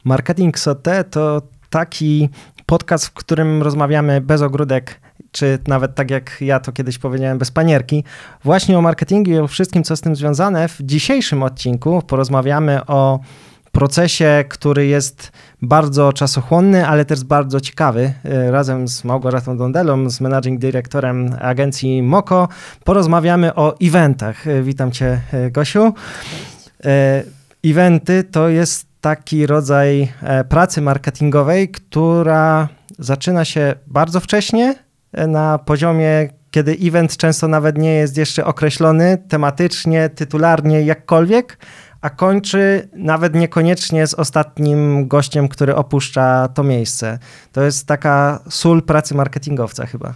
Marketing Sauté to taki podcast, w którym rozmawiamy bez ogródek, czy nawet tak jak ja to kiedyś powiedziałem, bez panierki, właśnie o marketingu i o wszystkim, co z tym związane. W dzisiejszym odcinku porozmawiamy o procesie, który jest bardzo czasochłonny, ale też bardzo ciekawy. Razem z Małgorzatą Dondelą, z managing dyrektorem agencji Moko, porozmawiamy o eventach. Witam Cię, Gosiu. Eventy to jest taki rodzaj pracy marketingowej, która zaczyna się bardzo wcześnie, na poziomie, kiedy event często nawet nie jest jeszcze określony tematycznie, tytularnie, jakkolwiek, a kończy nawet niekoniecznie z ostatnim gościem, który opuszcza to miejsce. To jest taka sól pracy marketingowca chyba.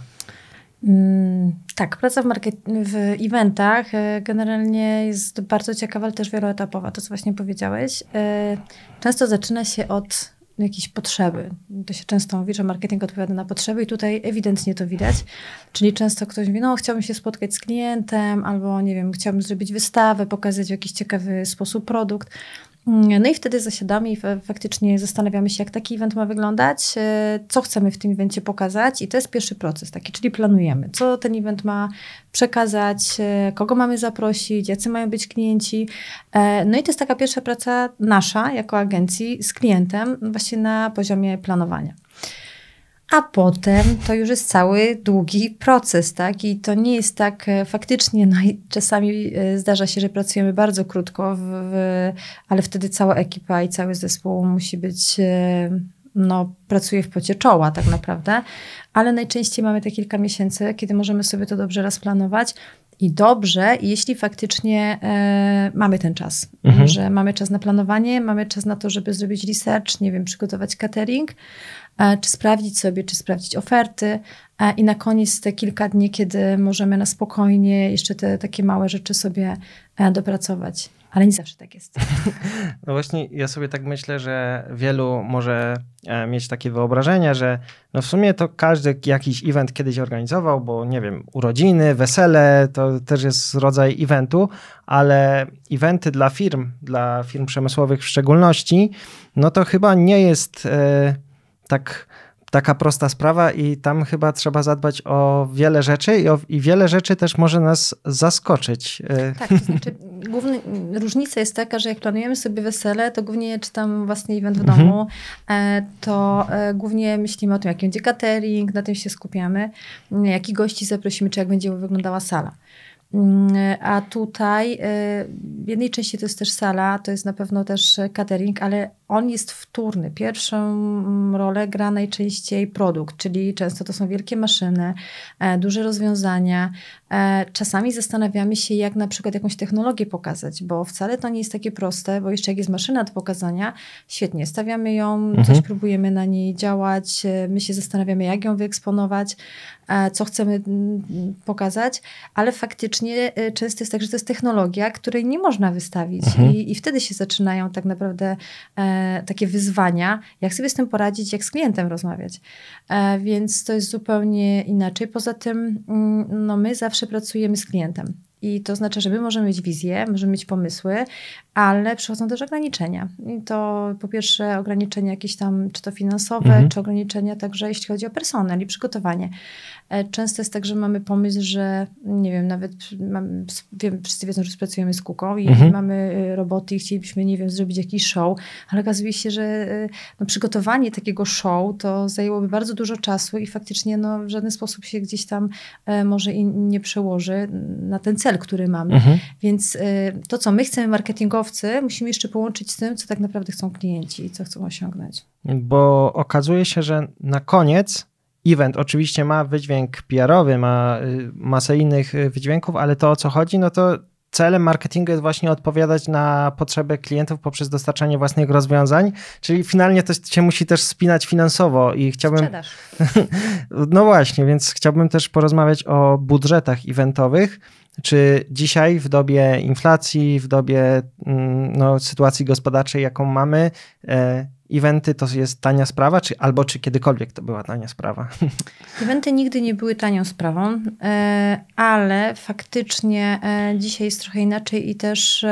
Tak, praca w eventach generalnie jest bardzo ciekawa, ale też wieloetapowa, to co właśnie powiedziałeś. Często zaczyna się od jakiejś potrzeby. To się często mówi, że marketing odpowiada na potrzeby i tutaj ewidentnie to widać. Czyli często ktoś mówi, no chciałbym się spotkać z klientem albo nie wiem, chciałbym zrobić wystawę, pokazać w jakiś ciekawy sposób produkt. No i wtedy zasiadamy i faktycznie zastanawiamy się, jak taki event ma wyglądać, co chcemy w tym evencie pokazać i to jest pierwszy proces taki, czyli planujemy, co ten event ma przekazać, kogo mamy zaprosić, jacy mają być klienci. No i to jest taka pierwsza praca nasza jako agencji z klientem właśnie na poziomie planowania. A potem to już jest cały długi proces, tak? I to nie jest tak faktycznie, no czasami zdarza się, że pracujemy bardzo krótko, ale wtedy cała ekipa i cały zespół musi być, pracuje w pocie czoła tak naprawdę, ale najczęściej mamy te kilka miesięcy, kiedy możemy sobie to dobrze rozplanować. I dobrze, jeśli faktycznie mamy ten czas, że mamy czas na planowanie, mamy czas na to, żeby zrobić research, nie wiem, przygotować catering, czy sprawdzić oferty i na koniec te kilka dni, kiedy możemy na spokojnie jeszcze te takie małe rzeczy sobie dopracować. Ale nie zawsze tak jest. No właśnie ja sobie tak myślę, że wielu może mieć takie wyobrażenie, że no w sumie to każdy jakiś event kiedyś organizował, bo nie wiem, urodziny, wesele, to też jest rodzaj eventu, ale eventy dla firm przemysłowych w szczególności, no to chyba nie jest taka prosta sprawa i tam chyba trzeba zadbać o wiele rzeczy i wiele rzeczy też może nas zaskoczyć. Tak, to znaczy różnica jest taka, że jak planujemy sobie wesele, to głównie czy tam własny event w domu, to głównie myślimy o tym, jaki będzie catering, na tym się skupiamy, jakich gości zaprosimy, czy jak będzie wyglądała sala. A tutaj w jednej części to jest też sala, to jest na pewno też catering, ale on jest wtórny. Pierwszą rolę gra najczęściej produkt, czyli często to są wielkie maszyny, duże rozwiązania. Czasami zastanawiamy się, jak na przykład jakąś technologię pokazać, bo wcale to nie jest takie proste, bo jeszcze jak jest maszyna do pokazania, świetnie, stawiamy ją, coś próbujemy na niej działać, my się zastanawiamy, jak ją wyeksponować, co chcemy pokazać, ale faktycznie często jest tak, że to jest technologia, której nie można wystawić i wtedy się zaczynają tak naprawdę takie wyzwania, jak sobie z tym poradzić, jak z klientem rozmawiać. Więc to jest zupełnie inaczej. Poza tym my zawsze pracujemy z klientem. I to znaczy, że my możemy mieć wizję, możemy mieć pomysły, ale przychodzą też ograniczenia. I to po pierwsze ograniczenia jakieś tam, czy to finansowe, czy ograniczenia także jeśli chodzi o personel i przygotowanie. Często jest tak, że mamy pomysł, że nie wiem, nawet wszyscy wiedzą, że pracujemy z KUKO i mamy roboty i chcielibyśmy, nie wiem, zrobić jakiś show, ale okazuje się, że przygotowanie takiego show to zajęłoby bardzo dużo czasu i faktycznie w żaden sposób się gdzieś tam może i nie przełoży na ten cel, który mamy. Więc to, co my chcemy, marketingowcy, musimy jeszcze połączyć z tym, co tak naprawdę chcą klienci i co chcą osiągnąć. Bo okazuje się, że na koniec event oczywiście ma wydźwięk PR-owy, ma masę innych wydźwięków, ale to o co chodzi, no to celem marketingu jest właśnie odpowiadać na potrzeby klientów poprzez dostarczanie własnych rozwiązań, czyli finalnie to się musi też spinać finansowo i chciałbym... Sprzedaż. No właśnie, więc chciałbym też porozmawiać o budżetach eventowych. Czy dzisiaj w dobie inflacji, w dobie sytuacji gospodarczej, jaką mamy, eventy to jest tania sprawa, czy kiedykolwiek to była tania sprawa? Eventy nigdy nie były tanią sprawą, ale faktycznie dzisiaj jest trochę inaczej i też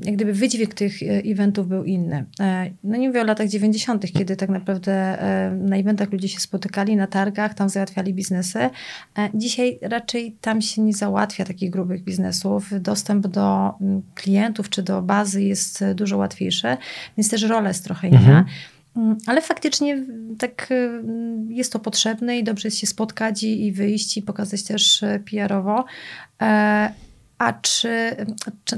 jak gdyby wydźwięk tych eventów był inny. No nie mówię o latach 90., kiedy tak naprawdę na eventach ludzie się spotykali, na targach, tam załatwiali biznesy. Dzisiaj raczej tam się nie załatwia takich grubych biznesów. Dostęp do klientów czy do bazy jest dużo łatwiejszy, więc też rola jest trochę inna. Ale faktycznie tak jest to potrzebne i dobrze jest się spotkać i wyjść i pokazać też PR-owo. A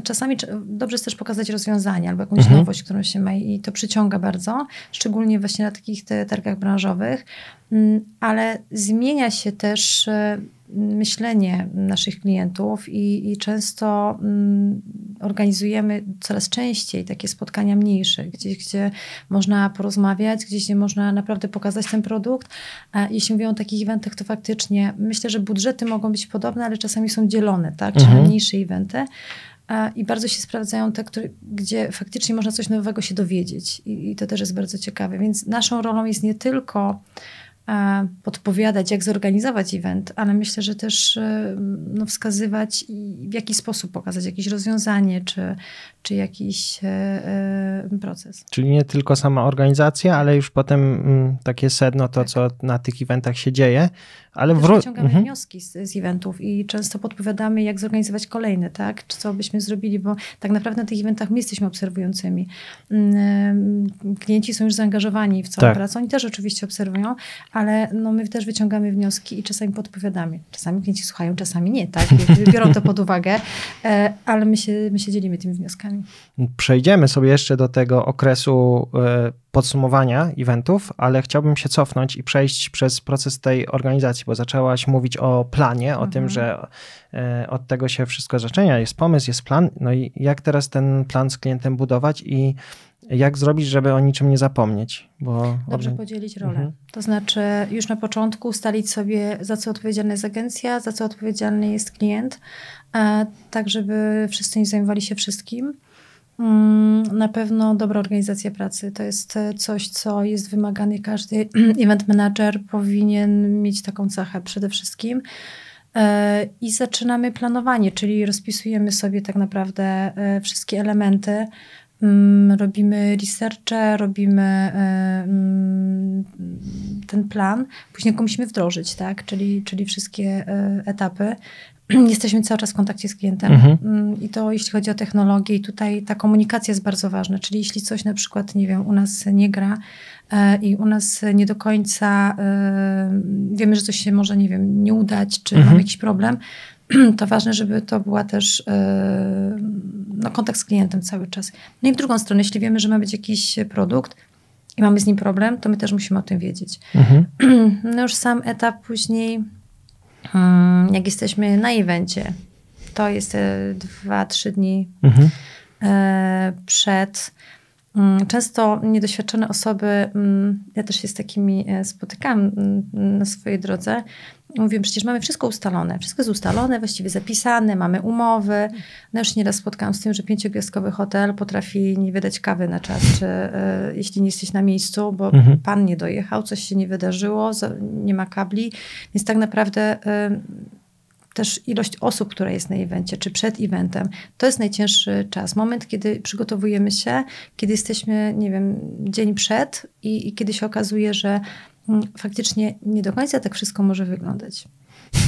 czasami dobrze jest też pokazać rozwiązanie albo jakąś nowość, którą się ma i to przyciąga bardzo, szczególnie właśnie na takich targach branżowych, ale zmienia się też myślenie naszych klientów i często organizujemy coraz częściej takie spotkania mniejsze, gdzie można porozmawiać, gdzie można naprawdę pokazać ten produkt. A jeśli mówię o takich eventach, to faktycznie myślę, że budżety mogą być podobne, ale czasami są dzielone, tak? Czy mniejsze eventy. I bardzo się sprawdzają te, gdzie faktycznie można coś nowego się dowiedzieć. I to też jest bardzo ciekawe. Więc naszą rolą jest nie tylko podpowiadać, jak zorganizować event, ale myślę, że też wskazywać, w jaki sposób pokazać jakieś rozwiązanie, czy jakiś proces. Czyli nie tylko sama organizacja, ale już potem takie sedno, to co na tych eventach się dzieje. Ale wyciągamy wnioski z eventów i często podpowiadamy, jak zorganizować kolejny, tak? Czy co byśmy zrobili, bo tak naprawdę na tych eventach my jesteśmy obserwującymi. Klienci są już zaangażowani w całą pracę. Oni też oczywiście obserwują, ale my też wyciągamy wnioski i czasami podpowiadamy. Czasami klienci słuchają, czasami nie, tak? Biorą to pod uwagę, ale my się dzielimy tymi wnioskami. Przejdziemy sobie jeszcze do tego okresu podsumowania eventów, ale chciałbym się cofnąć i przejść przez proces tej organizacji, bo zaczęłaś mówić o planie, o tym, że od tego się wszystko zaczyna. Jest pomysł, jest plan. No i jak teraz ten plan z klientem budować i jak zrobić, żeby o niczym nie zapomnieć? Dobrze podzielić rolę. To znaczy już na początku ustalić sobie, za co odpowiedzialna jest agencja, za co odpowiedzialny jest klient, tak żeby wszyscy nie zajmowali się wszystkim. Na pewno dobra organizacja pracy to jest coś, co jest wymagane. Każdy event manager powinien mieć taką cechę przede wszystkim. I zaczynamy planowanie, czyli rozpisujemy sobie tak naprawdę wszystkie elementy. Robimy researche, robimy ten plan, później go musimy wdrożyć, tak? Czyli wszystkie etapy. Jesteśmy cały czas w kontakcie z klientem i to jeśli chodzi o technologię i tutaj ta komunikacja jest bardzo ważna, czyli jeśli coś na przykład, nie wiem, u nas nie gra i u nas nie do końca wiemy, że coś się może, nie wiem, nie udać, czy mamy jakiś problem, to ważne, żeby to była też kontakt z klientem cały czas. No i w drugą stronę, jeśli wiemy, że ma być jakiś produkt i mamy z nim problem, to my też musimy o tym wiedzieć. No już sam etap później, jak jesteśmy na evencie, to jest 2-3 dni przed. Często niedoświadczone osoby, ja też się z takimi spotykałam na swojej drodze, mówię, przecież mamy wszystko ustalone. Wszystko jest ustalone, właściwie zapisane, mamy umowy. No już nieraz spotkałam z tym, że 5-gwiazdkowy hotel potrafi nie wydać kawy na czas, czy jeśli nie jesteś na miejscu, bo pan nie dojechał, coś się nie wydarzyło, nie ma kabli. Więc tak naprawdę też ilość osób, która jest na evencie, czy przed eventem, to jest najcięższy czas. Moment, kiedy przygotowujemy się, kiedy jesteśmy, nie wiem, dzień przed i kiedy się okazuje, że faktycznie nie do końca tak wszystko może wyglądać.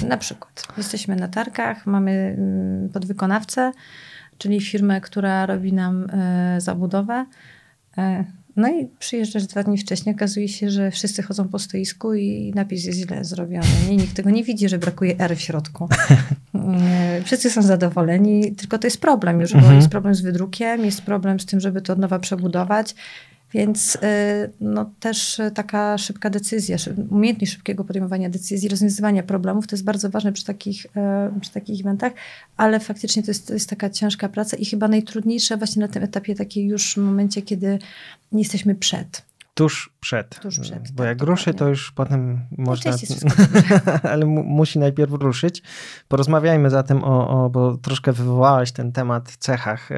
Na przykład jesteśmy na targach, mamy podwykonawcę, czyli firmę, która robi nam zabudowę. No i przyjeżdżasz 2 dni wcześniej, okazuje się, że wszyscy chodzą po stoisku i napis jest źle zrobiony. Nikt tego nie widzi, że brakuje R w środku. Wszyscy są zadowoleni, tylko to jest problem już, bo jest problem z wydrukiem, jest problem z tym, żeby to od nowa przebudować. Więc też taka szybka decyzja, umiejętność szybkiego podejmowania decyzji, rozwiązywania problemów, to jest bardzo ważne przy takich eventach, ale faktycznie to jest taka ciężka praca i chyba najtrudniejsza właśnie na tym etapie, takiej już momencie, kiedy nie jesteśmy przed. Tuż przed. Bo jak ruszy, to już potem można... Ale musi najpierw ruszyć. Porozmawiajmy zatem bo troszkę wywołałaś ten temat w cechach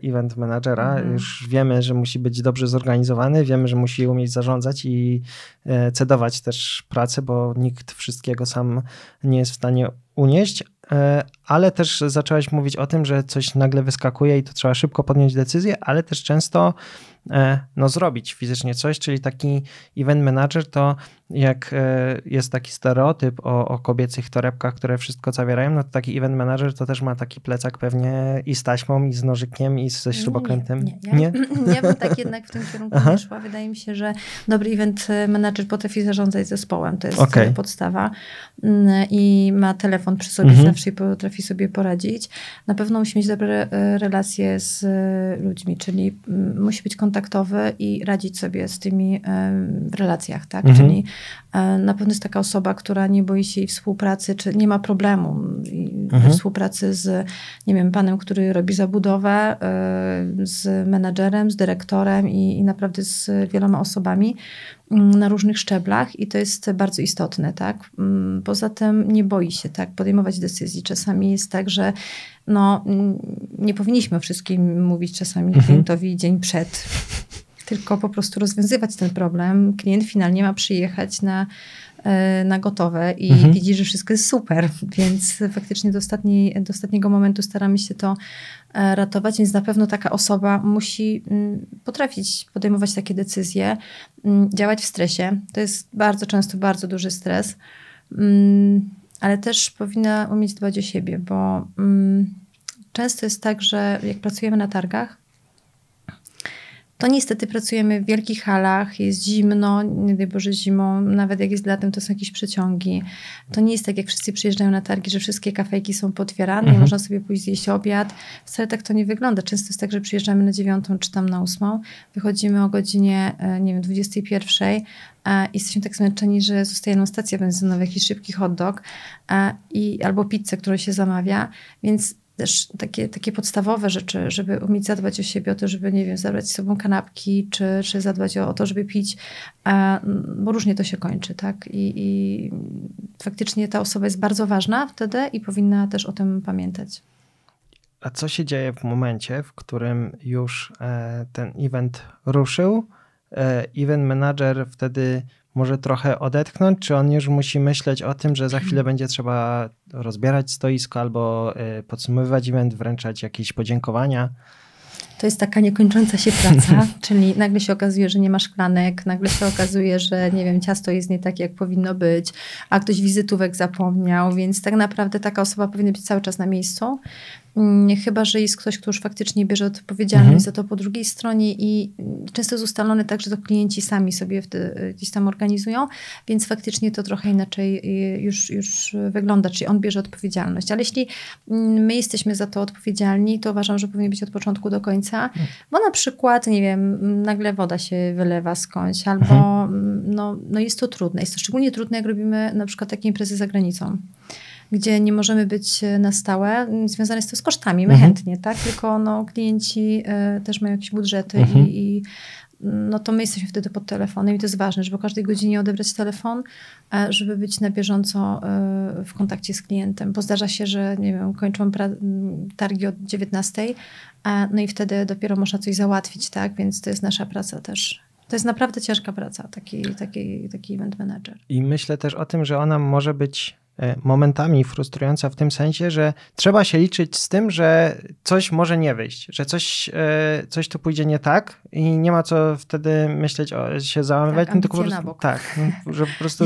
event managera. Już wiemy, że musi być dobrze zorganizowany, wiemy, że musi umieć zarządzać i cedować też pracę, bo nikt wszystkiego sam nie jest w stanie unieść. ale też zaczęłaś mówić o tym, że coś nagle wyskakuje i to trzeba szybko podjąć decyzję, ale też często zrobić fizycznie coś, czyli taki event manager to jak jest taki stereotyp o kobiecych torebkach, które wszystko zawierają, no to taki event manager to też ma taki plecak pewnie i z taśmą, i z nożykiem, i ze śrubokrętem. Nie? Ja bym tak jednak w tym kierunku nie szła. Wydaje mi się, że dobry event manager potrafi zarządzać zespołem. To jest podstawa. I ma telefon przy sobie zawsze i potrafi sobie poradzić. Na pewno musi mieć dobre relacje z ludźmi, czyli musi być kontaktowy i radzić sobie z tymi w relacjach, tak? Czyli na pewno jest taka osoba, która nie boi się jej współpracy, czy nie ma problemu współpracy z, nie wiem, panem, który robi zabudowę, z menadżerem, z dyrektorem i naprawdę z wieloma osobami na różnych szczeblach i to jest bardzo istotne, tak? Poza tym nie boi się, tak, podejmować decyzji. Czasami jest tak, że nie powinniśmy o wszystkim mówić czasami klientowi dzień przed, tylko po prostu rozwiązywać ten problem. Klient finalnie ma przyjechać na gotowe i widzi, że wszystko jest super, więc faktycznie do ostatniego momentu staramy się to ratować, więc na pewno taka osoba musi potrafić podejmować takie decyzje, działać w stresie. To jest bardzo często bardzo duży stres, ale też powinna umieć dbać o siebie, bo często jest tak, że jak pracujemy na targach, to niestety pracujemy w wielkich halach, jest zimno, nie daj Boże zimą, nawet jak jest latem, to są jakieś przeciągi. To nie jest tak, jak wszyscy przyjeżdżają na targi, że wszystkie kafejki są pootwierane i można sobie pójść zjeść obiad. Wcale tak to nie wygląda. Często jest tak, że przyjeżdżamy na 9 czy tam na 8, wychodzimy o godzinie, 21 i jesteśmy tak zmęczeni, że zostaje nam stacja benzynowa, jakiś szybki hot dog albo pizzę, którą się zamawia, więc też takie podstawowe rzeczy, żeby umieć zadbać o siebie, o to, żeby, nie wiem, zabrać z sobą kanapki, czy zadbać o to, żeby pić, bo różnie to się kończy, tak? I faktycznie ta osoba jest bardzo ważna wtedy i powinna też o tym pamiętać. A co się dzieje w momencie, w którym już ten event ruszył? Event manager wtedy może trochę odetchnąć, czy on już musi myśleć o tym, że za chwilę będzie trzeba rozbierać stoisko albo podsumowywać event, wręczać jakieś podziękowania? To jest taka niekończąca się praca, czyli nagle się okazuje, że nie ma szklanek, nagle się okazuje, że nie wiem, ciasto jest nie takie, jak powinno być, a ktoś wizytówek zapomniał, więc tak naprawdę taka osoba powinna być cały czas na miejscu. Chyba że jest ktoś, kto już faktycznie bierze odpowiedzialność za to po drugiej stronie i często jest ustalone tak, że to klienci sami sobie gdzieś tam organizują, więc faktycznie to trochę inaczej już wygląda, czyli on bierze odpowiedzialność. Ale jeśli my jesteśmy za to odpowiedzialni, to uważam, że powinien być od początku do końca, bo na przykład, nie wiem, nagle woda się wylewa skądś, albo no jest to trudne. Jest to szczególnie trudne, jak robimy na przykład takie imprezy za granicą, gdzie nie możemy być na stałe, związane jest to z kosztami, my chętnie, tak? Tylko klienci też mają jakieś budżety i to my jesteśmy wtedy pod telefonem i to jest ważne, żeby o każdej godzinie odebrać telefon, żeby być na bieżąco w kontakcie z klientem, bo zdarza się, że nie wiem, kończą targi od 19, no i wtedy dopiero można coś załatwić, tak? Więc to jest nasza praca też. To jest naprawdę ciężka praca, taki event manager. I myślę też o tym, że ona może być momentami frustrująca w tym sensie, że trzeba się liczyć z tym, że coś może nie wyjść, że coś tu pójdzie nie tak i nie ma co wtedy myśleć, się załamywać. Tak, tylko po prostu, na bok. Tak, że po prostu...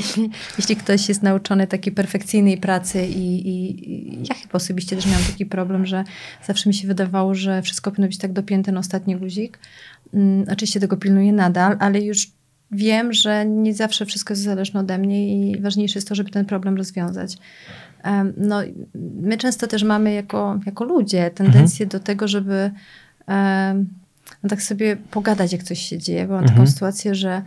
Jeśli ktoś jest nauczony takiej perfekcyjnej pracy i ja chyba osobiście też miałam taki problem, że zawsze mi się wydawało, że wszystko powinno być tak dopięte na ostatni guzik. Oczywiście tego pilnuję nadal, ale już wiem, że nie zawsze wszystko jest zależne ode mnie i ważniejsze jest to, żeby ten problem rozwiązać. My często też mamy jako ludzie tendencję do tego, żeby tak sobie pogadać, jak coś się dzieje. Bo mam taką sytuację, że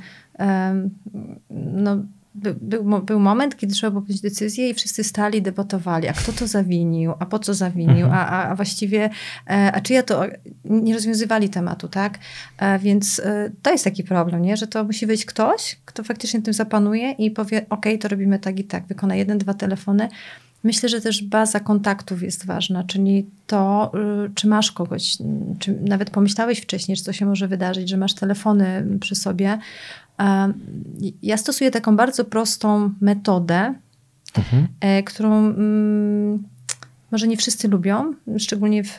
był moment, kiedy trzeba było podjąć decyzję i wszyscy stali, debatowali, a kto to zawinił, a po co zawinił, a właściwie, a czy ja to, nie rozwiązywali tematu, tak? Więc to jest taki problem, nie? Że to musi być ktoś, kto faktycznie tym zapanuje i powie, to robimy tak i tak, wykona 1-2 telefony. Myślę, że też baza kontaktów jest ważna, czyli to, czy masz kogoś, czy nawet pomyślałeś wcześniej, że co się może wydarzyć, że masz telefony przy sobie. Ja stosuję taką bardzo prostą metodę, którą może nie wszyscy lubią, szczególnie w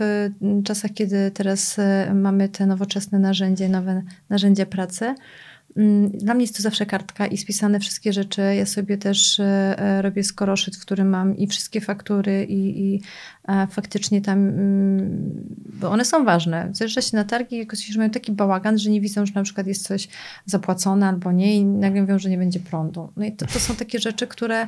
czasach, kiedy teraz mamy te nowoczesne narzędzia, nowe narzędzia pracy. Dla mnie jest to zawsze kartka i spisane wszystkie rzeczy. Ja sobie też robię skoroszyt, w którym mam i wszystkie faktury i faktycznie tam, bo one są ważne. Zjeżdża się na targi i jakoś mają taki bałagan, że nie widzą, że na przykład jest coś zapłacone albo nie i nagle mówią, że nie będzie prądu. No i to są takie rzeczy, które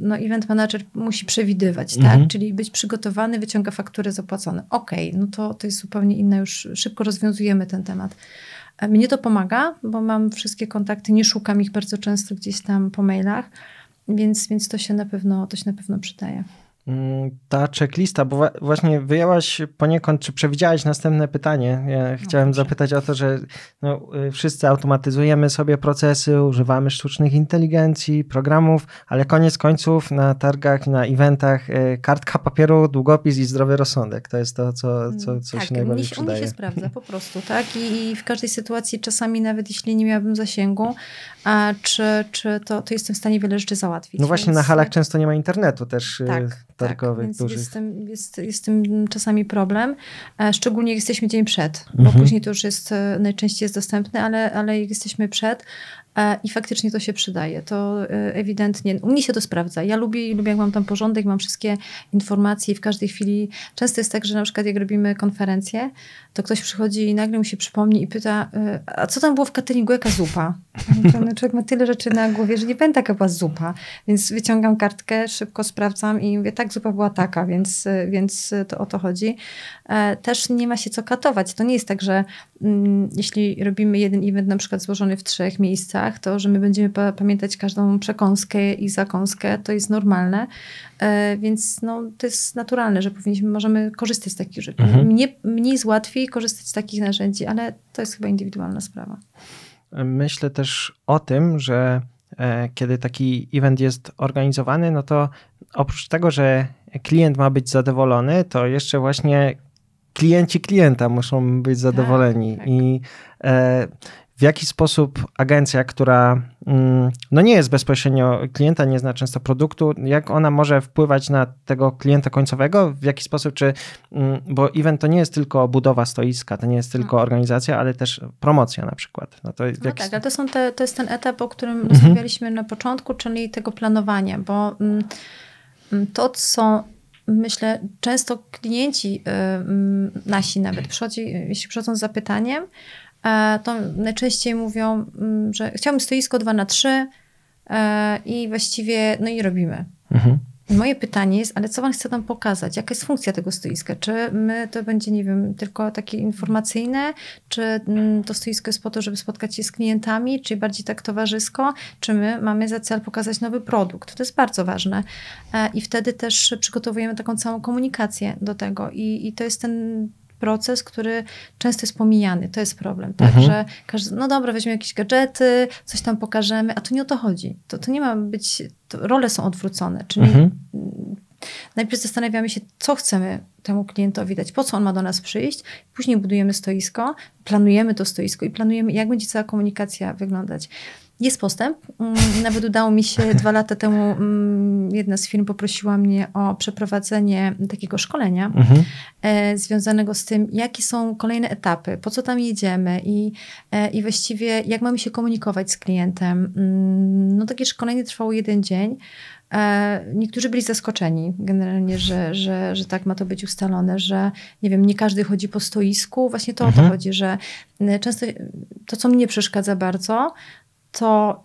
event manager musi przewidywać, tak? Czyli być przygotowany, wyciąga fakturę zapłacone. Okej, no to jest zupełnie inne, już szybko rozwiązujemy ten temat. Mnie to pomaga, bo mam wszystkie kontakty, nie szukam ich bardzo często gdzieś tam po mailach, więc to się na pewno przydaje. Ta checklista, bo właśnie wyjęłaś poniekąd, czy przewidziałaś następne pytanie. Ja chciałem zapytać o to, że wszyscy automatyzujemy sobie procesy, używamy sztucznych inteligencji, programów, ale koniec końców na targach i na eventach kartka papieru, długopis i zdrowy rozsądek. To jest to, co tak, się najbardziej przydaje. U mnie się sprawdza po prostu, tak? I w każdej sytuacji czasami nawet jeśli nie miałabym zasięgu, to jestem w stanie wiele rzeczy załatwić. No właśnie na halach często nie ma internetu też. Tak, więc jest z tym czasami problem, szczególnie jak jesteśmy dzień przed, bo później to już jest najczęściej jest dostępne, ale jak jesteśmy przed i faktycznie to się przydaje, to ewidentnie, u mnie się to sprawdza. Ja lubię jak mam tam porządek, mam wszystkie informacje i w każdej chwili, często jest tak, że na przykład jak robimy konferencję, to ktoś przychodzi i nagle mu się przypomni i pyta, a co tam było w cateringu, jaka zupa? Człowiek ma tyle rzeczy na głowie, że nie pamięta, jaka była zupa, więc wyciągam kartkę, szybko sprawdzam i mówię, tak, zupa była taka, więc to o to chodzi. Też nie ma się co katować. To nie jest tak, że jeśli robimy jeden event na przykład złożony w 3 miejscach, to że my będziemy pamiętać każdą przekąskę i zakąskę, to jest normalne, więc to jest naturalne, że możemy korzystać z takich rzeczy. Mnie jest łatwiej korzystać z takich narzędzi, ale to jest chyba indywidualna sprawa. Myślę też o tym, że kiedy taki event jest organizowany, no to oprócz tego, że klient ma być zadowolony, to jeszcze właśnie klienci klienta muszą być zadowoleni. Tak. I w jaki sposób agencja, która nie jest bezpośrednio klienta, nie zna często produktu, jak ona może wpływać na tego klienta końcowego? W jaki sposób, bo event to nie jest tylko budowa stoiska, to nie jest tylko organizacja, ale też promocja na przykład. Tak, ale to jest ten etap, o którym rozmawialiśmy na początku, czyli tego planowania, bo to są, myślę, często klienci nasi nawet jeśli przychodzą z zapytaniem, to najczęściej mówią, że chciałbym stoisko 2x3 i właściwie, i robimy. I moje pytanie jest, ale co pan chce tam pokazać? Jaka jest funkcja tego stoiska? Czy to będzie, nie wiem, tylko takie informacyjne? Czy to stoisko jest po to, żeby spotkać się z klientami? Czy bardziej tak towarzysko? Czy my mamy za cel pokazać nowy produkt? To jest bardzo ważne. I wtedy też przygotowujemy taką całą komunikację do tego. I to jest ten proces, który często jest pomijany. To jest problem. Tak, że każdy, dobra, weźmiemy jakieś gadżety, coś tam pokażemy, a tu nie o to chodzi. To nie ma być, role są odwrócone. Czyli najpierw zastanawiamy się, co chcemy temu klientowi dać, po co on ma do nas przyjść, później budujemy stoisko, planujemy to stoisko i planujemy, jak będzie cała komunikacja wyglądać. Jest postęp. Nawet udało mi się 2 lata temu, jedna z firm poprosiła mnie o przeprowadzenie takiego szkolenia związanego z tym, jakie są kolejne etapy, po co tam jedziemy i właściwie jak mamy się komunikować z klientem. Takie szkolenie trwało 1 dzień. Niektórzy byli zaskoczeni generalnie, że tak ma to być ustalone, że nie wiem, nie każdy chodzi po stoisku. Właśnie to o to chodzi, że często to, co mnie przeszkadza bardzo, to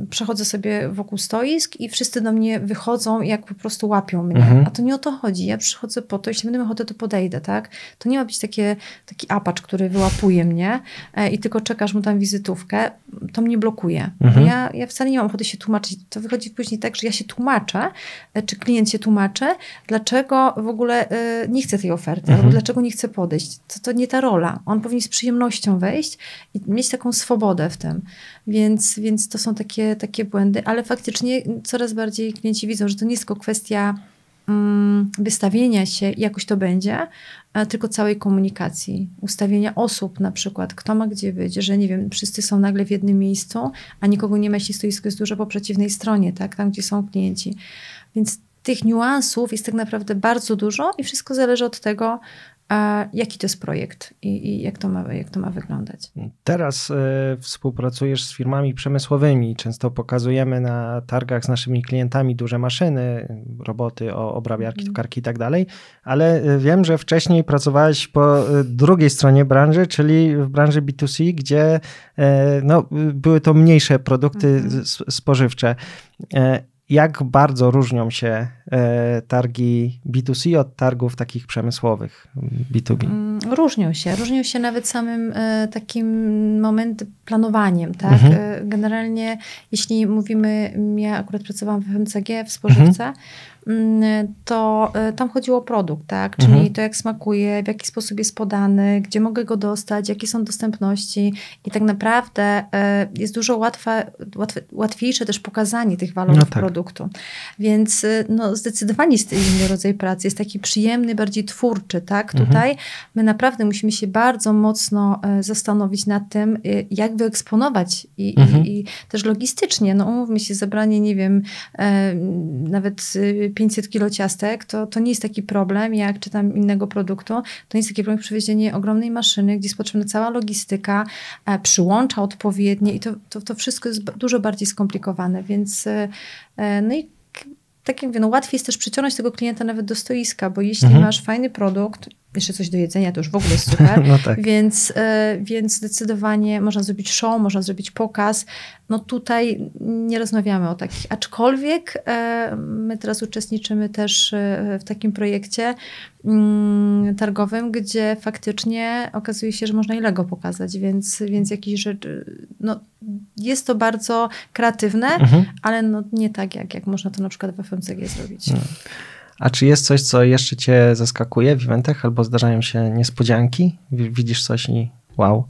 przechodzę sobie wokół stoisk i wszyscy do mnie wychodzą, jak po prostu łapią mnie. A to nie o to chodzi. Ja przychodzę po to, jeśli będę miał ochotę, to podejdę, tak? To nie ma być taki apacz, który wyłapuje mnie i tylko czekasz mu tam wizytówkę. To mnie blokuje. Ja wcale nie mam ochoty się tłumaczyć. To wychodzi później tak, że ja się tłumaczę, czy klient się tłumaczy, dlaczego w ogóle nie chce tej oferty, albo dlaczego nie chce podejść. To nie ta rola. On powinien z przyjemnością wejść i mieć taką swobodę w tym. Więc to są takie błędy, ale faktycznie coraz bardziej klienci widzą, że to nie jest tylko kwestia wystawienia się i jakoś to będzie, tylko całej komunikacji, ustawienia osób na przykład, kto ma gdzie być, że nie wiem, wszyscy są nagle w jednym miejscu, a nikogo nie ma, jeśli stoisko jest dużo po przeciwnej stronie, tak, tam gdzie są klienci. Więc tych niuansów jest tak naprawdę bardzo dużo i wszystko zależy od tego, jaki to jest projekt i jak to ma wyglądać. Teraz współpracujesz z firmami przemysłowymi. Często pokazujemy na targach z naszymi klientami duże maszyny, roboty, obrabiarki, tokarki i tak dalej, ale wiem, że wcześniej pracowałeś po drugiej stronie branży, czyli w branży B2C, gdzie były to mniejsze produkty spożywcze. Jak bardzo różnią się targi B2C od targów takich przemysłowych B2B? Różnią się nawet samym takim planowaniem, tak? Generalnie, jeśli mówimy, ja akurat pracowałam w FMCG, w spożywce, to tam chodziło o produkt, tak? Czyli to, jak smakuje, w jaki sposób jest podany, gdzie mogę go dostać, jakie są dostępności i tak naprawdę jest dużo łatwiejsze też pokazanie tych walorów produktu. Więc zdecydowanie jest inny rodzaj pracy, jest taki przyjemny, bardziej twórczy, tak? Tutaj my naprawdę musimy się bardzo mocno zastanowić nad tym, jak wyeksponować i też logistycznie, umówmy się, zebranie, nie wiem, nawet 500 kilo ciastek, to nie jest taki problem, jak czy tam innego produktu, to nie jest taki problem jak przywiezienie ogromnej maszyny, gdzie jest potrzebna cała logistyka, przyłącza odpowiednie i to wszystko jest dużo bardziej skomplikowane, więc i tak jak mówię, łatwiej jest też przyciągnąć tego klienta nawet do stoiska, bo jeśli masz fajny produkt, jeszcze coś do jedzenia, to już w ogóle jest super, więc zdecydowanie można zrobić show, można zrobić pokaz. Tutaj nie rozmawiamy o takich, aczkolwiek my teraz uczestniczymy też w takim projekcie targowym, gdzie faktycznie okazuje się, że można i Lego pokazać, więc jakieś rzeczy, jest to bardzo kreatywne, ale nie tak, jak można to na przykład w FMCG zrobić. A czy jest coś, co jeszcze cię zaskakuje w eventach, albo zdarzają się niespodzianki? Widzisz coś i wow.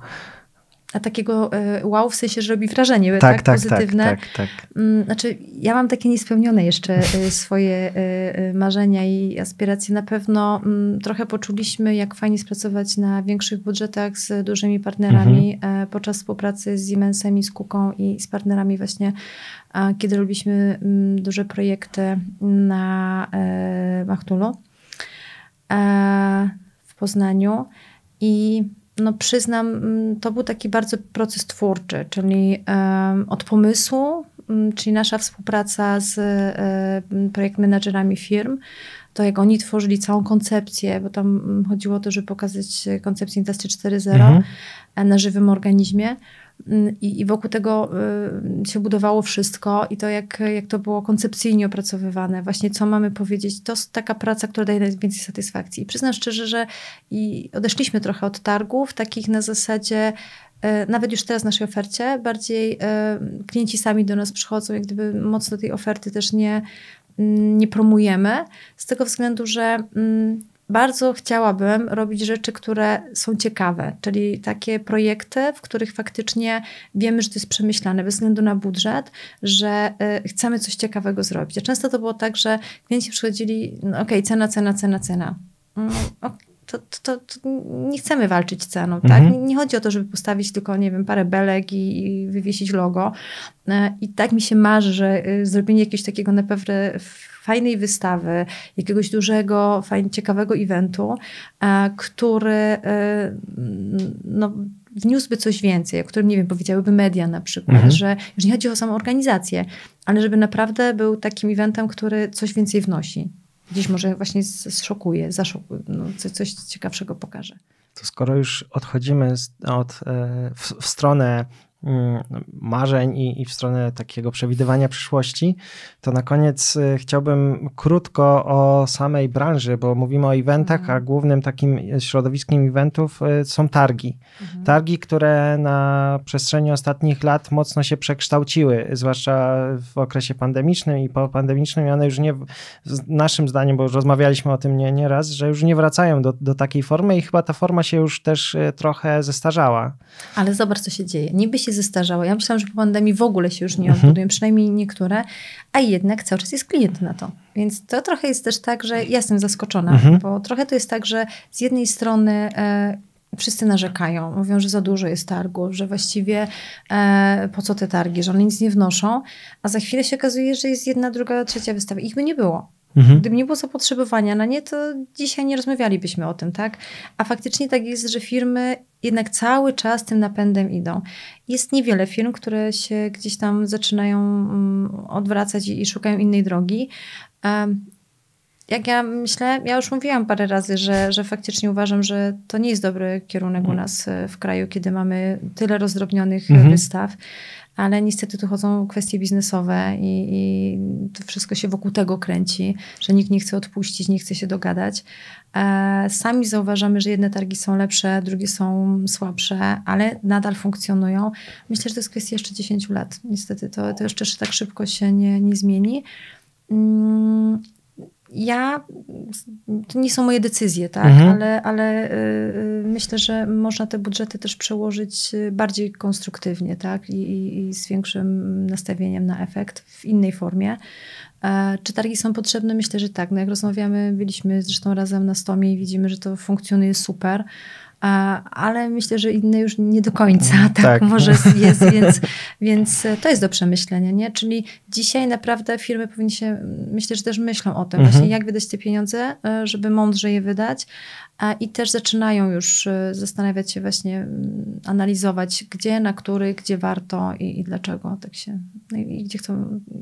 A takiego wow w sensie, że robi wrażenie, tak pozytywne. Tak. Znaczy, ja mam takie niespełnione jeszcze swoje marzenia i aspiracje. Na pewno trochę poczuliśmy, jak fajnie pracować na większych budżetach z dużymi partnerami podczas współpracy z Siemensem, z Kuką i z partnerami właśnie, kiedy robiliśmy duże projekty na Machtulu w Poznaniu i przyznam, to był taki bardzo proces twórczy, czyli od pomysłu, czyli nasza współpraca z projekt menadżerami firm, to jak oni tworzyli całą koncepcję, bo tam chodziło o to, żeby pokazać koncepcję Industry 4.0 na żywym organizmie. I wokół tego się budowało wszystko i to jak to było koncepcyjnie opracowywane, właśnie co mamy powiedzieć, to jest taka praca, która daje najwięcej satysfakcji. I przyznam szczerze, że odeszliśmy trochę od targów, takich na zasadzie, nawet już teraz w naszej ofercie, bardziej klienci sami do nas przychodzą, jak gdyby mocno tej oferty też nie promujemy, z tego względu, że bardzo chciałabym robić rzeczy, które są ciekawe, czyli takie projekty, w których faktycznie wiemy, że to jest przemyślane, bez względu na budżet, że chcemy coś ciekawego zrobić. A często to było tak, że klienci przychodzili, cena. To nie chcemy walczyć ceną, tak? Nie chodzi o to, żeby postawić tylko, nie wiem, parę belek i wywiesić logo. I tak mi się marzy, że zrobienie jakiegoś takiego naprawdę fajnej wystawy, jakiegoś dużego, ciekawego eventu, który wniósłby coś więcej, o którym, nie wiem, powiedziałyby media na przykład, że już nie chodzi o samą organizację, ale żeby naprawdę był takim eventem, który coś więcej wnosi. Gdzieś może właśnie zszokuje, coś ciekawszego pokaże. To skoro już odchodzimy w stronę marzeń i w stronę takiego przewidywania przyszłości, to na koniec chciałbym krótko o samej branży, bo mówimy o eventach, a głównym takim środowiskiem eventów są targi. Targi, które na przestrzeni ostatnich lat mocno się przekształciły, zwłaszcza w okresie pandemicznym i popandemicznym, i one już nie, naszym zdaniem, bo już rozmawialiśmy o tym nieraz, że już nie wracają do takiej formy i chyba ta forma się już też trochę zestarzała. Ale zobacz, co się dzieje. Niby się zestarzało. Ja myślałam, że po pandemii w ogóle się już nie odbudują, przynajmniej niektóre, a jednak cały czas jest klient na to. Więc to trochę jest też tak, że ja jestem zaskoczona, bo trochę to jest tak, że z jednej strony wszyscy narzekają, mówią, że za dużo jest targów, że właściwie po co te targi, że one nic nie wnoszą, a za chwilę się okazuje, że jest jedna, druga, trzecia wystawa. Ich by nie było. Gdyby nie było zapotrzebowania na nie, to dzisiaj nie rozmawialibyśmy o tym, tak? A faktycznie tak jest, że firmy jednak cały czas tym napędem idą. Jest niewiele firm, które się gdzieś tam zaczynają odwracać i szukają innej drogi. Jak ja myślę, ja już mówiłam parę razy, że faktycznie uważam, że to nie jest dobry kierunek u nas w kraju, kiedy mamy tyle rozdrobnionych wystaw, ale niestety tu chodzą kwestie biznesowe i to wszystko się wokół tego kręci, że nikt nie chce odpuścić, nie chce się dogadać. Sami zauważamy, że jedne targi są lepsze, drugie są słabsze, ale nadal funkcjonują. Myślę, że to jest kwestia jeszcze 10 lat. Niestety to jeszcze tak szybko się nie zmieni. To nie są moje decyzje, tak? Ale myślę, że można te budżety też przełożyć bardziej konstruktywnie, tak? I z większym nastawieniem na efekt w innej formie. Czy targi są potrzebne? Myślę, że tak. No jak rozmawiamy, byliśmy zresztą razem na Stomie i widzimy, że to funkcjonuje super. Ale myślę, że inne już nie do końca, tak może jest, więc to jest do przemyślenia, nie? Czyli dzisiaj naprawdę firmy powinny się, myślę, że też myślą o tym właśnie, jak wydać te pieniądze, żeby mądrze je wydać i też zaczynają już zastanawiać się właśnie, analizować gdzie, na który, gdzie warto i dlaczego tak się, i gdzie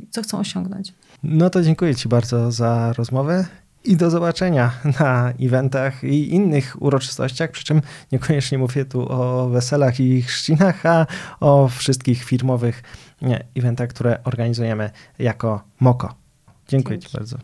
co chcą osiągnąć. No to dziękuję Ci bardzo za rozmowę. I do zobaczenia na eventach i innych uroczystościach, przy czym niekoniecznie mówię tu o weselach i chrzcinach, a o wszystkich firmowych eventach, które organizujemy jako Moko. Dziękuję Ci bardzo.